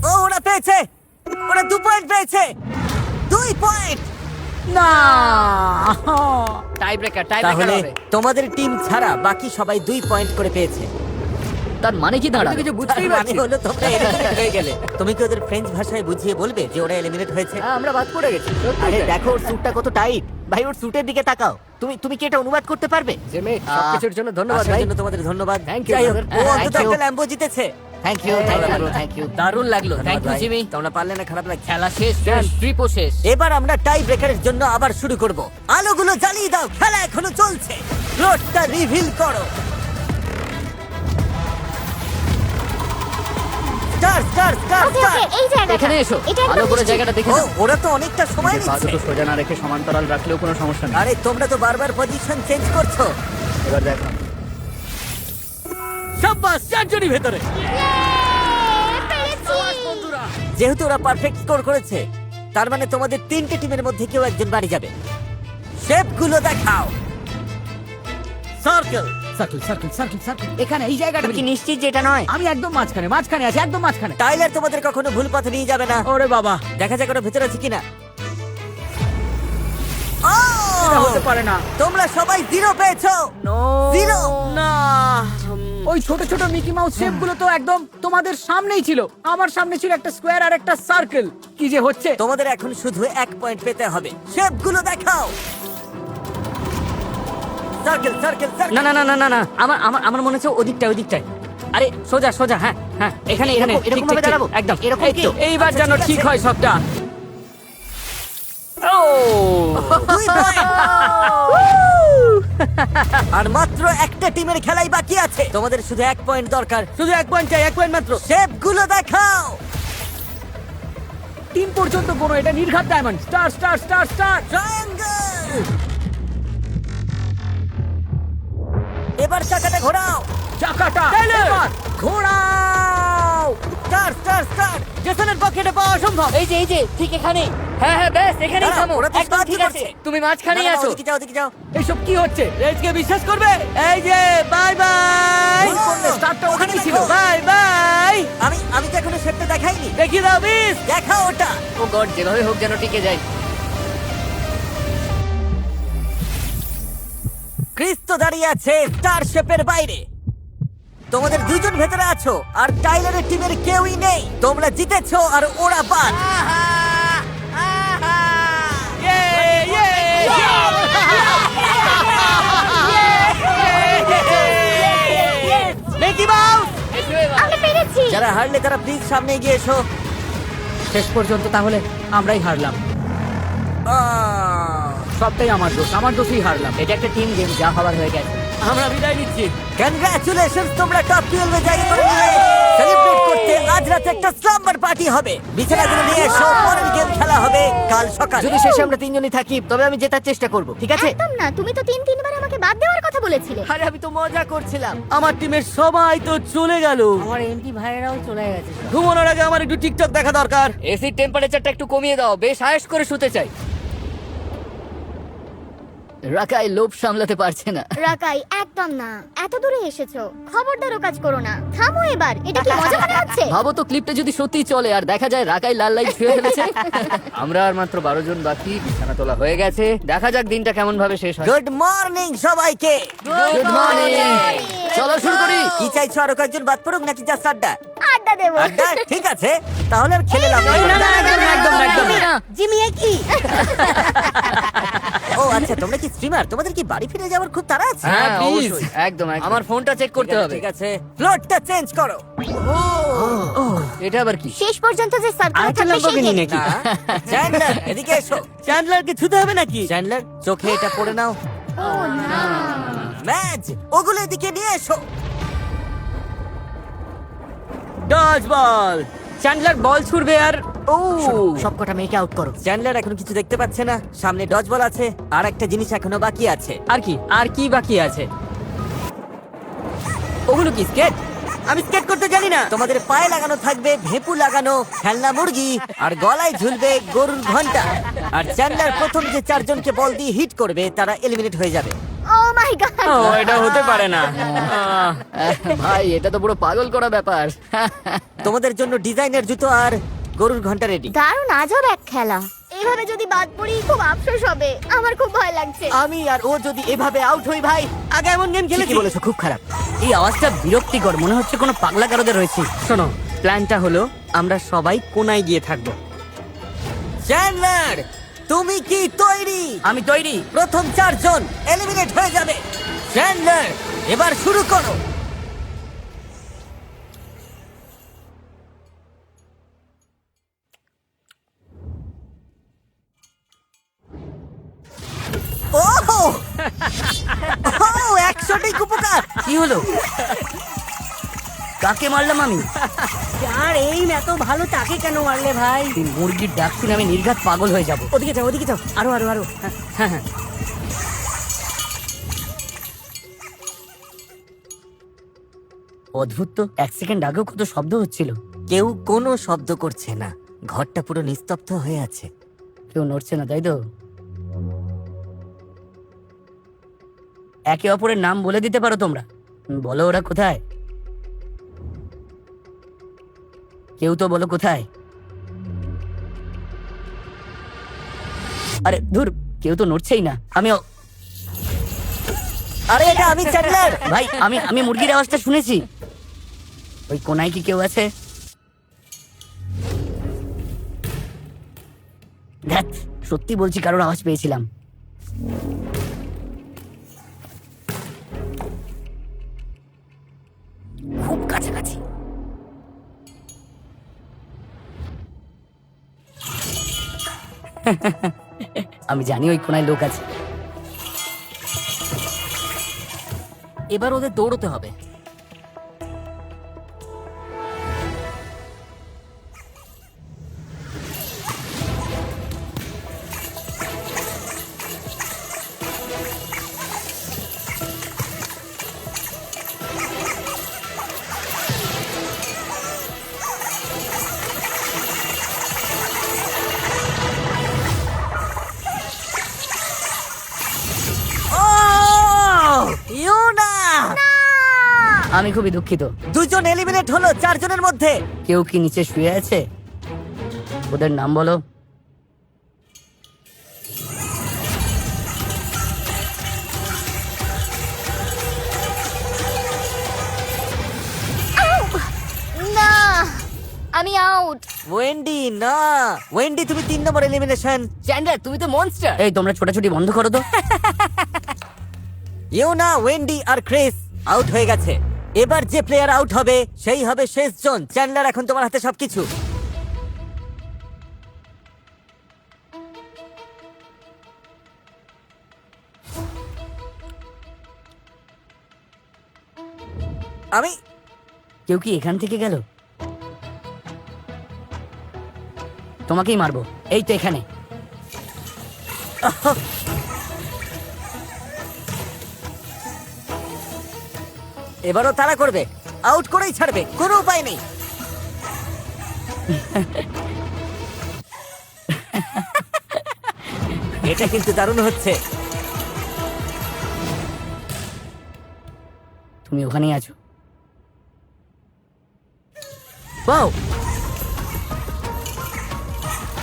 ও ওরা পেয়েছে, ওরা 2 পয়েন্ট পেয়েছে। 2 পয়েন্ট। না। টাই ব্রেকার, টাই ব্রেকার তাহলে হবে। তোমাদের টিম ছাড়া বাকি সবাই 2 পয়েন্ট করে পেয়েছে। তার মানে কি দাঁড়াবে? কিছু বুঝতেই তার মানে পারছি। হলো তোমরা এলিমিনেট হয়ে গেলে। তুমি কি ওদের ফ্রেঞ্চ ভাষায় বুঝিয়ে বলবে যে ওরা এলিমিনেট হয়েছে? হ্যাঁ, আমরা বাদ পড়ে গেছি। আরে দেখো ওর স্যুটটা কত টাইট। ভাই ওর স্যুটের দিকে তাকাও। তুমি কি এটা অনুবাদ করতে পারবে? জেমে, সবকিছুর জন্য ধন্যবাদ আসার ভাই। জন্য তোমাদের ধন্যবাদ। Thank you, যাই হোক, brother. ও Thank অন্তত you. একটা ল্যাম্বো জিতেছে। Thank you, thank you. দারুণ লাগলো, থ্যাংক ইউ জিমি। তোমরা পারলে না, খারাপ লাগছে। খেলা শেষ, ট্রিপও শেষ। এবার আমরা টাই ব্রেকারের জন্য আবার শুরু করব। আলোগুলো জ্বালিয়ে দাও, খেলা এখনো চলছে। ফ্লোরটা রিভিল করো। স্টার স্টার স্টার ওকে, স্টার। ওকে, এই জায়গাটা। এখানে এসো, এটা একদম ভালো করে নিশ্চিত। জায়গাটা দেখে ও নাও। ওরা তো অনেকটা সময় পা নিচ্ছে। দুটো সোজা না রেখে সমান্তরাল রাখলেও কোনো সমস্যা নেই। আরে তোমরা তো বারবার পজিশন চেঞ্জ করছো। এবার দেখো। সাব্বাস, চারজনই ভেতরে। পেরেছি। যেহেতু ওরা পারফেক্ট স্কোর করেছে, তার মানে তোমাদের 3টে টিমের মধ্যে কেউ একজন বাড়ি যাবে। শেপগুলো দেখাও। Circle circle circle circle circle এখানে এই জায়গাটা তুমি কি নিশ্চিত যে এটা নয়? আমি একদম মাঝখানে আছি, একদম মাঝখানে। টাইলার তোমাদের কখনো ভুল পথে নিয়ে যাবে না। ওরে বাবা, দেখা যাক ওরা ভেতরে আছে কিনা। এটা হতে পারে না। তোমরা সবাই 0 পেয়েছো। জিরো। না, ওই ছোট ছোট মিকি মাউস শেপ গুলো তো একদম তোমাদের সামনেই ছিল। আমার সামনে ছিল একটা স্কোয়ার আর একটা সার্কেল। কি যে হচ্ছে! তোমাদের এখন শুধু 1 পয়েন্ট পেতে হবে। শেপগুলো দেখাও। সার্কেল সার্কেল না সার্কেল। না না না না না, আমার আমার আমার মনে হচ্ছে ওদিকটায়। আরে সোজা সোজা, হ্যাঁ হ্যাঁ, এখানে এখানে এরকম ঠিক, ভাবে ঠিক, দাঁড়াবো? একদম এরকম এই তো, কি? এইবার আচ্ছা, যেন ঠিক ঠিক আছে। হয় সবটা। ও 2 পয়েন্ট। আর মাত্র একটা টিমের খেলাই বাকি আছে। তোমাদের শুধু 1 পয়েন্ট দরকার। শুধু 1 পয়েন্ট চাই, 1 পয়েন্ট মাত্র। শেপগুলো দেখাও। 3 পর্যন্ত কোনো, এটা নির্ঘাত diamond. Star star star star. Triangle. এবার চাকাটা ঘোরাও। চাকাটা এবার ঘোরাও। Star star star. জেসনের পকেটে পাওয়া অসম্ভব। এই যে ঠিক এখানে। হ্যাঁ হ্যাঁ, ব্যাস এখানেই দাঁড়াও, থামো। ওরা তো একদম সাহায্য ঠিক আছে, করছে। তুমি মাঝখানেই না, না, আছো। ওদিকে যাও, ওদিকে যাও। এইসব কি হচ্ছে? রেজকে বিশ্বাস করবে? এই যে বাই বাই। ভুল করলে, স্টারটা ওখানেই ওখানে ছিল। দেখো। Bye bye. আমি তো এখনো শেপটা দেখাইনি। দেখিয়ে দাও বিস। দেখাও ওটা। ও গড, যেভাবে হোক যেন টিকে যায়। ক্রিস তো দাঁড়িয়ে আছে স্টার শেপের বাইরে। তোমাদের 2 জন ভেতরে আছো আর টাইলারের টিমের কেউই নেই। তোমরা জিতেছো আর ওরা বাদ। Mickey mouse. আমরা পেরেছি। যারা হারলে তারা প্লিজ সামনে এগিয়ে এসো। শেষ পর্যন্ত তাহলে আমরাই হারলাম। সবটাই আমার দোষ, আমার দোষেই হারলাম। এটা একটা টিম গেম, যা হবার হয়ে গেছে। আমরা বিদায় নিচ্ছি। কনগ্রাচুলেশনস, তোমরা টপ 12 এ জায়গা করে নিলে। সেলিব্রেট করতে আজ রাতে একটা স্লাম্বার পার্টি হবে। বিছানাগুলো নিয়ে এসো, পরের গেম খেলা হবে কাল সকালে। যদি শেষে আমরা 3 জনই থাকি, তবে আমি জেতার চেষ্টা করব, ঠিক আছে? একদম না, তুমি তো 3-3 বার আমাকে বাদ দেওয়ার কথা বলেছিলে। আরে আমি তো মজা করছিলাম। আমার টিমের সবাই তো চলে গেল। আমার এমপি ভাইয়েরাও চলে গেছে। ঘুমানোর আগে আমার একটু টিকটক দেখা দরকার। এসির টেম্পারেচারটা একটু কমিয়ে দাও, বেশ আয়েশ করে শুতে চাই। রাকাই লোভ সামলাতে পারছে না। রাকাই, একদম না। এত দূরে এসেছো, খবরদার ও কাজ করো না। থামো এবার। এটা কি মজা মনে হচ্ছে? ভাবো তো, ক্লিপটা যদি সত্যিই চলে আর দেখা যায় রাকাই লাল লাইট ছুঁয়ে ফেলেছে। আমরা আর মাত্র 12 জন বাকি, বিছানা তোলা হয়ে গেছে। দেখা যাক দিনটা কেমন ভাবে শেষ হয়। গুড মর্নিং সবাইকে। Good morning. চলো শুরু করি। কি চাইছো, আরো কয়েকজন বাদ পড়ুক নাকি জাস্ট আড্ডা? আড্ডা দেবো। আড্ডা, ঠিক আছে। তাহলে আর খেলে লাভ নেই। না, না, একদম না, একদম না। জিমি কি? ও আচ্ছা, তোমরা কি স্ট্রিমার? তোমাদের কি বাড়ি ফিরে যাওয়ার খুব তাড়া আছে? হ্যাঁ, হ্যাঁ, please। অবশ্যই। একদম একদম। আমার ফোনটা চেক করতে হবে। ঠিক আছে, ফ্লোরটা চেঞ্জ করো। এটা আবার কি? শেষ পর্যন্ত যে সার্কেল আরেকটা থাকবে সেই Lamborghini কে? নাকি? না, চ্যান্ডলার এদিকে এসো। চ্যান্ডলারকে ছুতে হবে নাকি? চ্যান্ডলার, চোখে এটা পড়ে নাও। ও না। ম্যাচ, ওগুলো এদিকে নিয়ে এসো। ডজ বল। চ্যান্ডলার বল ছুড়বে আর ও সবকটা মেয়েকে আউট করো। চ্যান্ডলার এখন কিছু দেখতে পাচ্ছে না। সামনে ডজ বল আছে, আর একটা জিনিস এখনো বাকি আছে। আর কি বাকি আছে? ওগুলো কি স্কেট? আমি স্কেট করতে জানি না। তোমাদের পায়ে লাগানো থাকবে ভেপু লাগানো খেলনা মুরগি, আর গলায় ঝুলবে গরুর ঘন্টা। আর চ্যান্ডলার প্রথম যে 4 জনকে বল দিয়ে হিট করবে তারা এলিমিনেট হয়ে যাবে। ও মাই গড। ও, এটা হতে পারে না। ভাই, এটা তো পুরো পাগল করা ব্যাপার। তোমাদের জন্য ডিজাইনের জুতো আর গরুর ঘন্টা রেডি। দারুণ আজব এক খেলা। এইভাবে যদি বাদ পড়ি খুব আফসোস হবে। আমার খুব ভয় লাগছে। আমি আর ও যদি এভাবে আউট হই ভাই। আগে এমন গেম খেলেছি। ঠিকই বলেছো, খুব খারাপ। এই আওয়াজটা বিরক্তিকর, মনে হচ্ছে কোনো পাগলা গারদে রয়েছে। শোনো, প্ল্যানটা হলো আমরা সবাই কোনায় গিয়ে থাকবো। চ্যান্ডলার, তুমি কি তৈরি? আমি তৈরি। প্রথম 4 জন এলিমিনেট হয়ে যাবে। চ্যান্ডলার, এবার শুরু করো। ওহো! ওহো, 100টি উপকার। কি হলো? কাকে মারলাম আমি? আর এই এত ভালো, তাকে কেন মারলে ভাই? তুই মুরগির ডাক শুনে আমি নির্ঘাত পাগল হয়ে যাব। ওদিকে যাও, ওদিকে যাও। আরো আরো আরো। হ্যাঁ হ্যাঁ। অদ্ভুত তো, 1 সেকেন্ড আগেও কত শব্দ হচ্ছিল। কেউ কোনো শব্দ করছে না। ঘরটা পুরো নিস্তব্ধ হয়ে আছে। কেউ নড়ছে না, তাই তো? একে অপরের নাম বলে দিতে পারো তোমরা? বলো ওরা কোথায়? কেউ তো বলো কোথায়? আরে ধুর, কেউ তো নড়ছেই না। আরে এটা আমি চ্যান্ডলার। ভাই আমি মুরগির আওয়াজটা শুনেছি। ওই কোনায় কি কেউ আছে? ধ্যাৎ, সত্যি বলছি কারোর আওয়াজ পেয়েছিলাম। খুব কাছাকাছি। আমি জানি ওই কোনায় লোক আছে। এবার ওদের দৌড়তে হবে। ইউনা! আমি খুবই দুঃখিত। দুজন এলিমিনেট হলো 4 জনের মধ্যে। কেউ কি নিচে শুয়ে আছে? ওদের নাম বলো। না, আমি আউট। ওয়েন্ডি না, ওয়েন্ডি তুমি 3 নম্বর এলিমিনেশন। চ্যান্ডলার, তুমি তো মনস্টার। এই তোমরা ছোটাছুটি বন্ধ করো তো। ইউনা, ওয়েন্ডি আর ক্রিস আউট হয়ে গেছে। এবার যে প্লেয়ার আউট হবে সেই হবে শেষ জন। চ্যান্ডলার, এখন তোমার হাতে সবকিছু। আমি কেউ কি এখান থেকে গেল? তোমাকেই মারবো। এই তো এখানে। এবারও তারা করবে, আউট করেই ছাড়বে, কোনো উপায় নেই। এটা কিন্তু দারুণ হচ্ছে। তুমি ওখানেই আছো। বাও,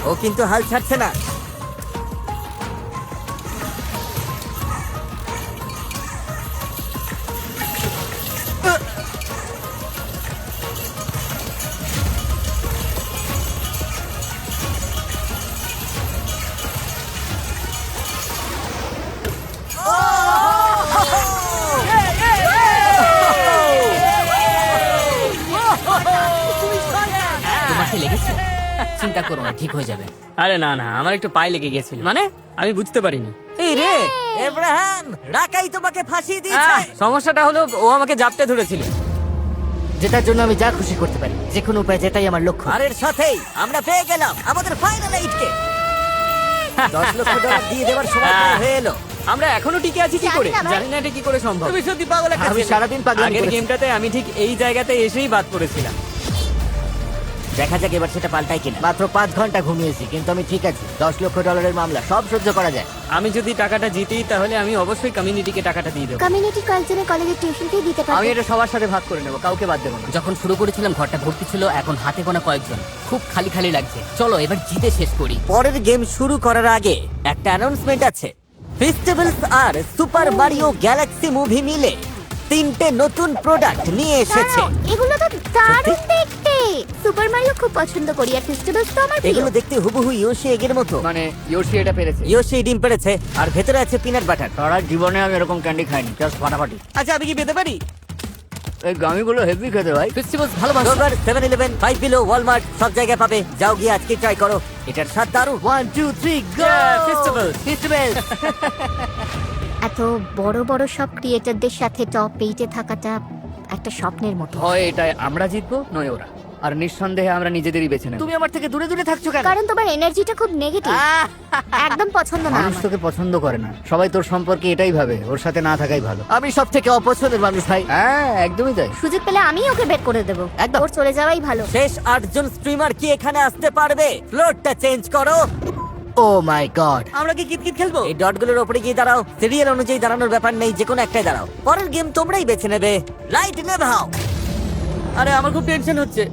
ও কিন্তু হাল ছাড়ছে না। তোমার কি লেগেছে? চিন্তা করো না, ঠিক হয়ে যাবে। আরে না না, আমার একটু পায়ে লেগে গেছিল, মানে আমি বুঝতে পারিনি। এই রে এব্রাহাম, রাকাই তোমাকে ফাঁসিয়ে দিয়েছে। সমস্যাটা হলো ও আমাকে জাপটে ধরেছিল। যেটার জন্য আমি যা খুশি করতে পারি, যে কোনো উপায়, যেটাই আমার লক্ষ্য। আর এর সাথেই আমরা পেয়ে গেলাম আমাদের ফাইনাল এইটকে। 10 লক্ষ ডলার দিয়ে দেওয়ার সময় প্রায় হয়ে এলো। আমরা এখনো টিকে আছি কি করে? জানি না ভাই। জানি না এটা কি করে সম্ভব। তুমি সত্যি পাগল একটা আমি ছেলে। সারাদিন পাগলামি আগের করেছি। গেমটাতে আমি ঠিক এই জায়গাতে এসেই বাদ পড়েছিলাম। দেখা যাক এবার সেটা পাল্টায় কিনা। মাত্র 5 ঘন্টা ঘুমিয়েছি, কিন্তু আমি ঠিক আছি। 10 লক্ষ ডলারের মামলা, সব সহ্য করা যায়। আমি যদি টাকাটা জিতি তাহলে আমি অবশ্যই কমিউনিটিকে টাকাটা দিয়ে দেবো। কমিউনিটি কলেজে কলেজের টিউশন ফি দিতে আমি পারবো। এটা সবার সাথে ভাগ করে নেবো, কাউকে বাদ দেবো না। যখন শুরু করেছিলাম ঘরটা ভর্তি ছিল, এখন হাতে গোনা কয়েকজন। খুব খালি খালি লাগছে। চলো এবার জিতে শেষ করি। পরের গেম শুরু করার আগে একটা অ্যানাউন্সমেন্ট আছে। ফেস্টিভ্যালস আর সুপার মারিও গ্যালাক্সি মুভি মিলে 3টে নতুন প্রোডাক্ট নিয়ে এসেছে। দাঁড়াও, এগুলো তো দারুণ দেখতে। সুপার মারিও খুব পছন্দ করি, আর ফেস্টিভ্যালস তো আমার প্রিয়। এগুলো দেখতে হুবহু ইয়োশি এগের মতো। মানে ইয়োশি এটা পেরেছে। ইয়োশি ডিম পেড়েছে আর ভেতরে আছে পিনাট বাটার। সারা জীবনে আমি এরকম ক্যান্ডি খাইনি, জাস্ট ফাটাফাটি। আচ্ছা, আমি কি পেতে পারি? এই গামিগুলো হেভি খেতে ভাই। ফেস্টিভ্যালস ভালোবাসো। রোগার 7-Eleven, 5 বিলো, ওয়ালমার্ট সব জায়গায় পাবে। যাও গিয়ে আজকে ট্রাই করো, এটার স্বাদ দারুণ। 1 2 3 গো! Festivals. ফেস্টিভ্যাল। এত বড় বড় সব ক্রিয়েটরদের সাথে টপ 8-এ থাকাটা একটা স্বপ্নের মতো। হয় এটাই আমরা জিতবো, নয় ওরা। আর নিঃসন্দেহে আমরা নিজেদেরই বেছে নেব। তুমি আমার থেকে দূরে দূরে থাকছো কেন? কারণ তোমার এনার্জিটা খুব নেগেটিভ, একদম পছন্দ না মানুষ আমার। তোকে পছন্দ করে না, সবাই তোর সম্পর্কে এটাই ভাবে, ওর সাথে না থাকাই ভালো। আমি সব থেকে অপছন্দের মানুষ ভাই। হ্যাঁ, একদমই তাই। সুযোগ পেলে আমি ওকে বের করে দেবো, একদম। ওর চলে যাওয়াই ভালো। শেষ 8 জন স্ট্রিমার কি এখানে আসতে পারবে? ফ্লোরটা চেঞ্জ করো। ও মাই গড। আমরা কি কিতকিত খেলবো? এই ডটগুলোর উপরে গিয়ে দাঁড়াও। সিরিয়াল অনুযায়ী দাঁড়ানোর ব্যাপার নেই, যে কোনো একটাই দাঁড়াও। পরের গেম তোমরাই বেছে নেবে। লাইট নেভাও। আরে আমার খুব টেনশন হচ্ছে।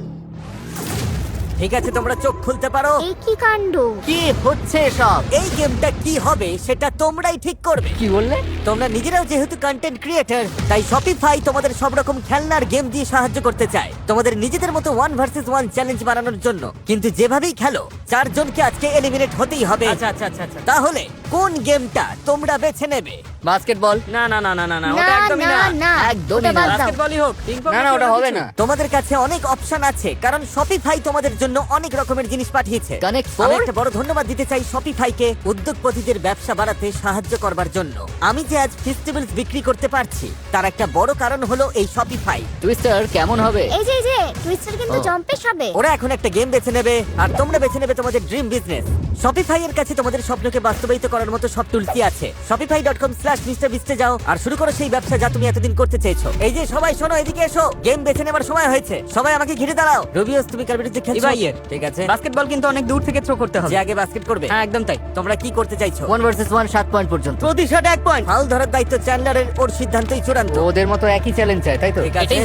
ঠিক আছে, তোমরা চোখ খুলতে পারো। এই কি কাণ্ড! কি হচ্ছে সব? এই গেমটা কি হবে সেটা তোমরাই ঠিক করবে। কি বললে? তোমরা নিজেরাও যেহেতু কন্টেন্ট ক্রিয়েটর, তাই শপিফাই তোমাদের সব রকম খেলনার গেম দিয়ে সাহায্য করতে চায় তোমাদের নিজেদের মতো 1 ভার্সেস 1 চ্যালেঞ্জ বানানোর জন্য। কিন্তু যেভাবেই খেলো, 4 জনকে আজকে এলিমিনেট হতেই হবে। আচ্ছা আচ্ছা আচ্ছা আচ্ছা। তাহলে কোন গেমটা তোমরা বেছে নেবে? বাস্কেটবল? না না না না না না, না ওটা একদমই না না। না, একদমই ওটা না। বাদ দাও। বাস্কেটবলই হোক, পিং পং না না, ওটা হবে না। তোমাদের কাছে অনেক অপশন আছে, কারণ শপিফাই তোমাদের জন্য অনেক রকমের জিনিস পাঠিয়েছে। Connect আমি 4? একটা বড় ধন্যবাদ দিতে চাই শপিফাইকে উদ্যোগপতিদের ব্যবসা বাড়াতে সাহায্য করবার জন্য। আমি যে আজ ফেস্টিভ্যালস বিক্রি করতে পারছি তার একটা বড় কারণ হলো এই শপিফাই। টুইস্টার কেমন হবে? এই যে টুইস্টার কিন্তু ও। জম্পেশ হবে। ওরা এখন একটা গেম বেছে নেবে আর তোমরা বেছে নেবে তোমাদের ড্রিম বিজনেস। শপিফাই এর কাছে তোমাদের স্বপ্নকে বাস্তবায়িত করার মতো সব টুলসই আছে। shopify.com/mrbeast এ যাও আর শুরু করো সেই ব্যবসা যা তুমি এতদিন করতে চেয়েছো। এই যে সবাই শোনো, এদিকে এসো, গেম বেছে নেবার সময় হয়েছে। সবাই আমাকে ঘিরে দাঁড়াও। রবিওস, তুমি কার বিরুদ্ধে খেলছো? ইভাইয়ের। ঠিক আছে, বাস্কেটবল কিন্তু অনেক দূর থেকে থ্রো করতে হবে। যে আগে বাস্কেট করবে। হ্যাঁ একদম তাই। তোমরা কি করতে চাইছো? 1 ভার্সেস 1 7 পয়েন্ট পর্যন্ত। প্রতি শটে 1 পয়েন্ট। ফাউল ধরার দায়িত্ব চ্যান্ডলারের, ওর সিদ্ধান্তই চূড়ান্ত। ওদের মতো একই চ্যালেঞ্জ চাই, তাই তো? ঠিক আছে,